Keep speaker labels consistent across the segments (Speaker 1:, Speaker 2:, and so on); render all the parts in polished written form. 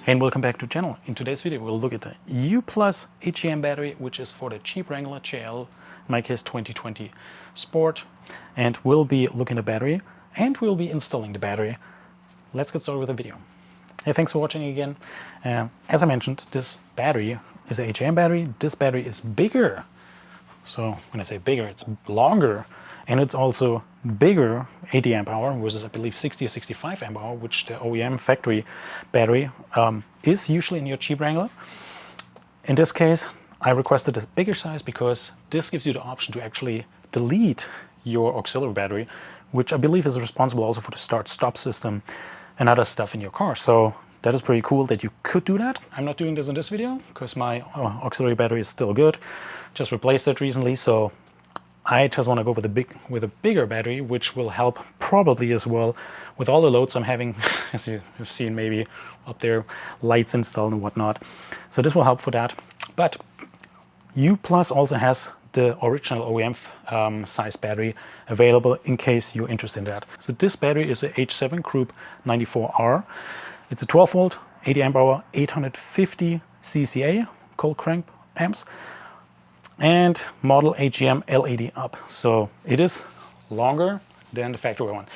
Speaker 1: And welcome back to the channel. In today's video we'll look at the UPLUS AGM battery, which is for the Jeep Wrangler JL, in my case 2020 Sport, and we'll be looking at the battery and we'll be installing the battery. Let's get started with the video. Hey, thanks for watching again. As I mentioned, this battery is an AGM battery. This battery is bigger. So when I say bigger, it's longer, and it's also bigger 80 amp hour versus I believe 60 or 65 amp hour, which the OEM factory battery is usually in your Jeep Wrangler. In this case, I requested a bigger size because this gives you the option to actually delete your auxiliary battery, which I believe is responsible also for the start-stop system and other stuff in your car. So that is pretty cool that you could do that. I'm not doing this in this video because my auxiliary battery is still good. Just replaced it recently, so I just want to go with a bigger battery, which will help probably as well with all the loads I'm having, as you have seen maybe up there, lights installed and whatnot. So this will help for that. But UPLUS also has the original OEM size battery available in case you're interested in that. So this battery is a H7 Group 94R. It's a 12 volt, 80 amp hour, 850 CCA, cold crank amps, and model AGM L80 up. So it is longer than the factory one.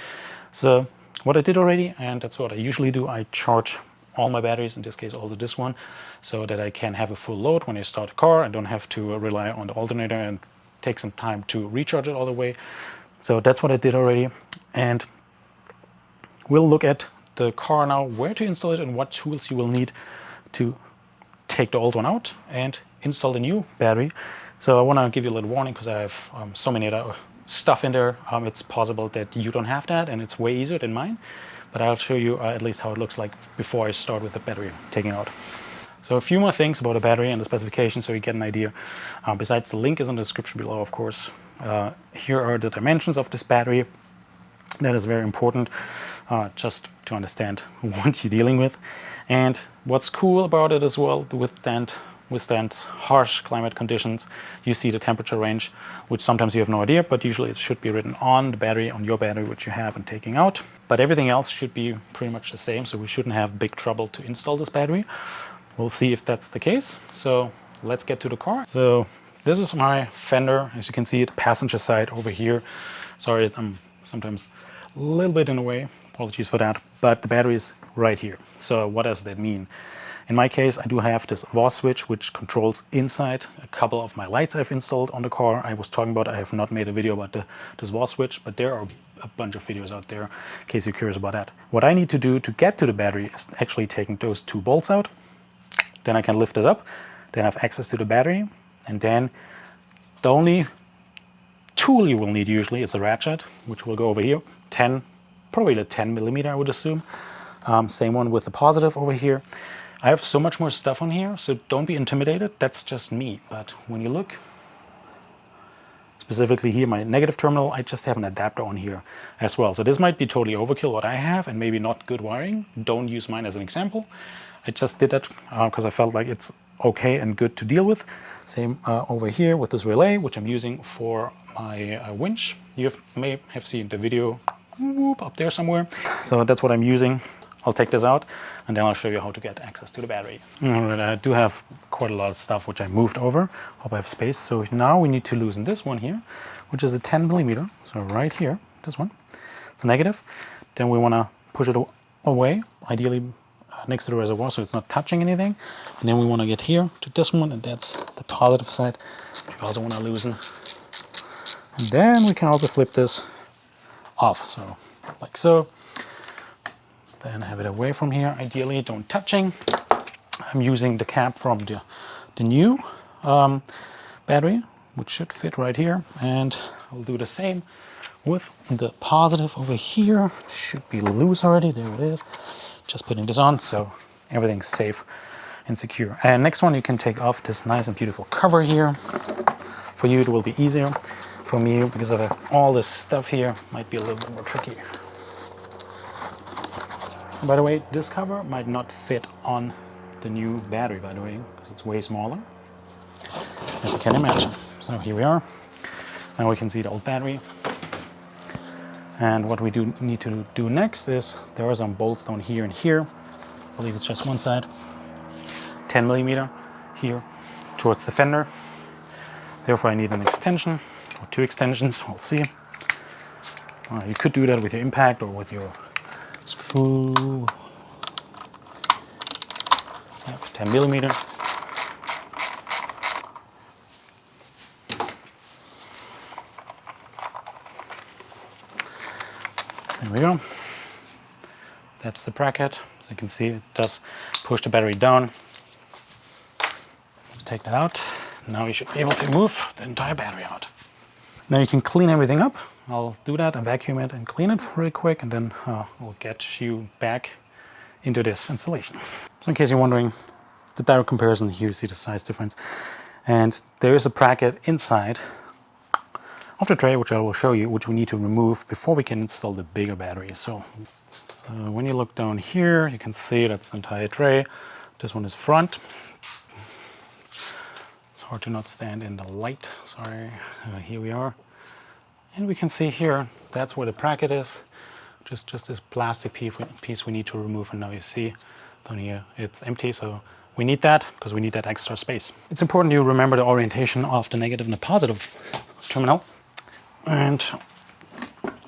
Speaker 1: So what I did already, and that's what I usually do, I charge all my batteries, in this case also this one, so that I can have a full load when I start the car. I don't have to rely on the alternator and take some time to recharge it all the way. So that's what I did already. And we'll look at the car now, where to install it and what tools you will need to take the old one out and install the new battery. So I want to give you a little warning because I have so many other stuff in there. It's possible that you don't have that and it's way easier than mine. But I'll show you at least how it looks like before I start with the battery taking out. So a few more things about the battery and the specification so you get an idea. Besides, the link is in the description below, of course. Here are the dimensions of this battery. That is very important, just to understand what you're dealing with. And what's cool about it as well, withstand harsh climate conditions. You see the temperature range, which sometimes you have no idea, but usually it should be written on the battery, on your battery, which you have and taking out. But everything else should be pretty much the same, so we shouldn't have big trouble to install this battery. We'll see if that's the case. So let's get to the car. So this is my fender, as you can see, the passenger side over here. Sorry, I'm sometimes a little bit in the way, apologies for that, but the battery is right here. So what does that mean? In my case, I do have this VOS switch, which controls inside a couple of my lights I've installed on the car. I was talking about, I have not made a video about this VOS switch, but there are a bunch of videos out there in case you're curious about that. What I need to do to get to the battery is actually taking those two bolts out. Then I can lift this up, then I have access to the battery, and then the only tool you will need usually is a ratchet, which will go over here, probably the 10 millimeter, I would assume. Same one with the positive over here. I have so much more stuff on here, so don't be intimidated. That's just me. But when you look, specifically here, my negative terminal, I just have an adapter on here as well. So this might be totally overkill what I have and maybe not good wiring. Don't use mine as an example. I just did that because I felt like it's okay and good to deal with. Same over here with this relay, which I'm using for my winch. You may have seen the video up there somewhere. So that's what I'm using. I'll take this out and then I'll show you how to get access to the battery. Alright, I do have quite a lot of stuff which I moved over. Hope I have space. So now we need to loosen this one here, which is a 10 millimeter. So right here, this one, it's a negative. Then we want to push it away, ideally next to the reservoir so it's not touching anything. And then we want to get here to this one, and that's the positive side, which we also want to loosen. And then we can also flip this off, so like so. Then have it away from here, ideally, don't touching. I'm using the cap from the new battery, which should fit right here. And I'll do the same with the positive over here. Should be loose already, there it is. Just putting this on, so everything's safe and secure. And next one, you can take off this nice and beautiful cover here. For you, it will be easier. For me, because of all this stuff here, might be a little bit more tricky. By the way, this cover might not fit on the new battery, by the way, because it's way smaller, as you can imagine. So here we are. Now we can see the old battery. And what we do need to do next is there are some bolts down here and here. believe it's just one side. 10 millimeter here towards the fender. Therefore I need an extension, or 2 extensions, we'll see. You could do that with your impact or with your screw. 10 millimeter. There we go. That's the bracket. So you can see it does push the battery down. Take that out. Now you should be able to move the entire battery out. Now you can clean everything up. I'll do that and vacuum it and clean it really quick, and then we'll get you back into this installation. So in case you're wondering, the direct comparison, here you see the size difference. And there is a bracket inside of the tray, which I will show you, which we need to remove before we can install the bigger battery. So when you look down here, you can see that's the entire tray. This one is front. It's hard to not stand in the light, sorry. Here we are. And we can see here, that's where the bracket is. Just this plastic piece we need to remove, and now you see down here it's empty, so we need that because we need that extra space. It's important you remember the orientation of the negative and the positive terminal, and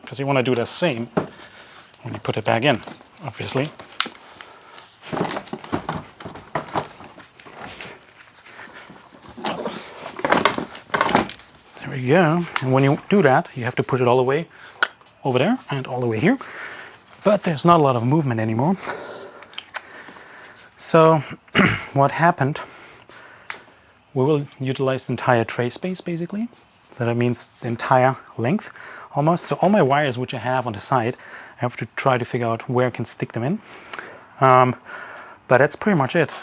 Speaker 1: because you want to do the same when you put it back in, obviously. There we go. And when you do that, you have to push it all the way over there and all the way here. But there's not a lot of movement anymore. So what happened, we will utilize the entire tray space basically. So that means the entire length almost. So all my wires which I have on the side, I have to try to figure out where I can stick them in. But that's pretty much it.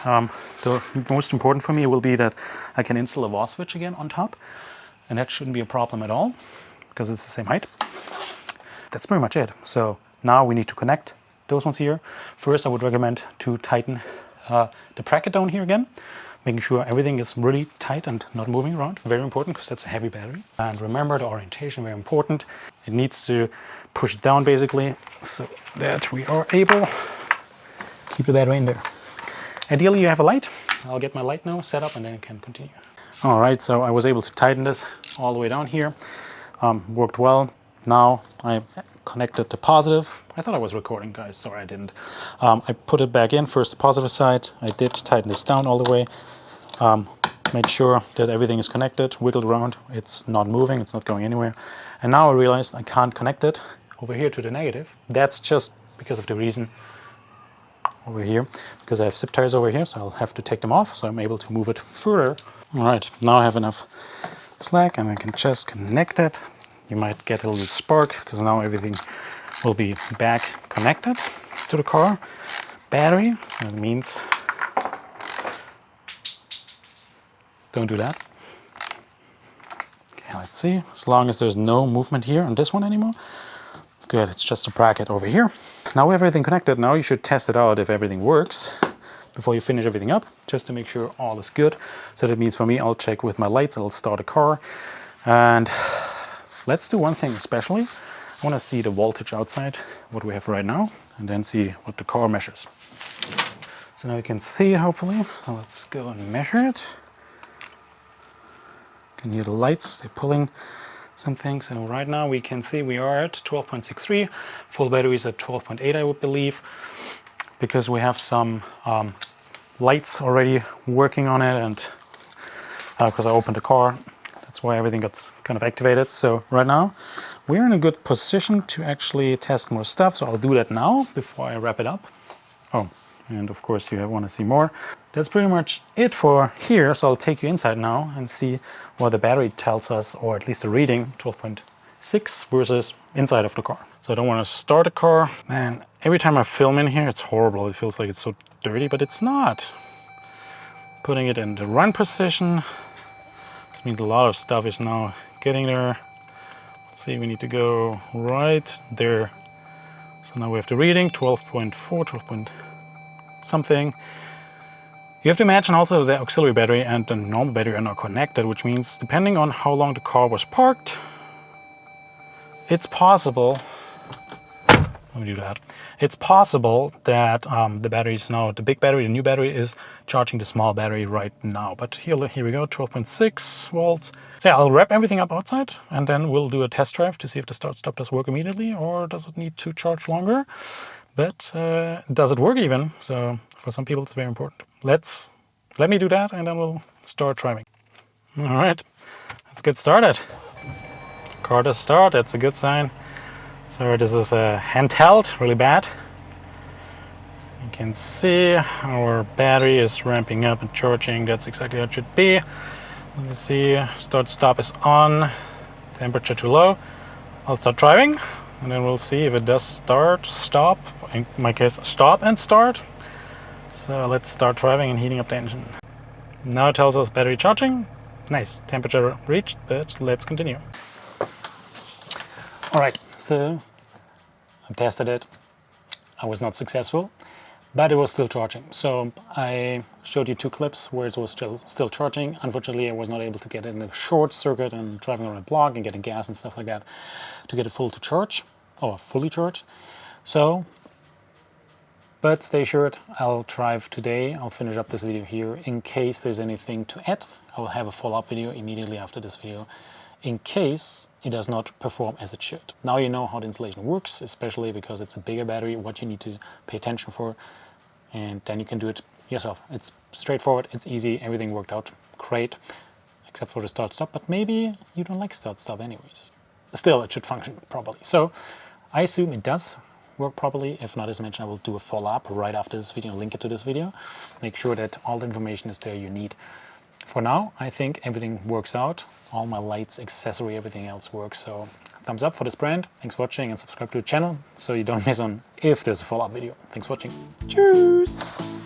Speaker 1: The most important for me will be that I can install a wall switch again on top. And that shouldn't be a problem at all because it's the same height. That's pretty much it. So now we need to connect those ones here. First, I would recommend to tighten the bracket down here again, making sure everything is really tight and not moving around. Very important because that's a heavy battery. And remember the orientation, very important. It needs to push it down basically so that we are able to keep the battery in there. Ideally, you have a light. I'll get my light now set up and then I can continue. All right, so I was able to tighten this all the way down here. Worked well. Now I connected the positive. I thought I was recording, guys. Sorry, I didn't. I put it back in, first the positive side. I did tighten this down all the way. Made sure that everything is connected, wiggled around. It's not moving, it's not going anywhere. And now I realized I can't connect it over here to the negative. That's just because of the reason over here, because I have zip ties over here, so I'll have to take them off, so I'm able to move it further. All right, now I have enough slack and I can just connect it. You might get a little spark because now everything will be back connected to the car battery. So that means don't do that. Okay, let's see. As long as there's no movement here on this one anymore. Good, it's just a bracket over here. Now we have everything connected. Now you should test it out if everything works before you finish everything up, just to make sure all is good. So that means for me, I'll check with my lights, I'll start the car. And let's do one thing especially. I want to see the voltage outside, what we have right now, and then see what the car measures. So now you can see it hopefully. So let's go and measure it. You can hear the lights, they're pulling something. So right now we can see we are at 12.63. Full battery is at 12.8, I would believe, because we have some lights already working on it, and because I opened the car, that's why everything got kind of activated. So right now we're in a good position to actually test more stuff. So I'll do that now before I wrap it up. Oh, and of course you want to see more. That's pretty much it for here. So I'll take you inside now and see what the battery tells us, or at least the reading, 12.6 versus inside of the car. So I don't want to start the car. Man, every time I film in here, it's horrible. It feels like it's so dirty, but it's not. Putting it in the run position. It means a lot of stuff is now getting there. Let's see, we need to go right there. So now we have the reading, 12.4, 12 point something. You have to imagine also the auxiliary battery and the normal battery are not connected, which means depending on how long the car was parked, it's possible, Let me do that. It's possible that the batteries now, the big battery, the new battery is charging the small battery right now. But here we go, 12.6 volts. So yeah, I'll wrap everything up outside and then we'll do a test drive to see if the start-stop does work immediately or does it need to charge longer. But does it work even? So for some people it's very important. Let me do that and then we'll start driving. All right, let's get started. Car does start, that's a good sign. So this is a handheld, really bad. You can see our battery is ramping up and charging. That's exactly how it should be. Let me see, start-stop is on, temperature too low. I'll start driving and then we'll see if it does start, stop, in my case stop and start. So let's start driving and heating up the engine. Now it tells us battery charging. Nice, temperature reached, but let's continue. All right, so I tested it. I was not successful, but it was still charging. So I showed you 2 clips where it was still charging. Unfortunately, I was not able to get it in a short circuit and driving around the block and getting gas and stuff like that to get it fully charged. So, but stay assured, I'll drive today. I'll finish up this video here. In case there's anything to add, I will have a follow-up video immediately after this video, in case it does not perform as it should. Now you know how the installation works, especially because it's a bigger battery, what you need to pay attention for, and then you can do it yourself. It's straightforward, it's easy, everything worked out great, except for the start-stop, but maybe you don't like start-stop anyways. Still, it should function properly. So I assume it does work properly. If not, as mentioned, I will do a follow-up right after this video, link it to this video. Make sure that all the information is there you need. For now, I think everything works out. All my lights, accessory, everything else works. So thumbs up for this brand. Thanks for watching and subscribe to the channel so you don't miss on if there's a follow-up video. Thanks for watching. Cheers!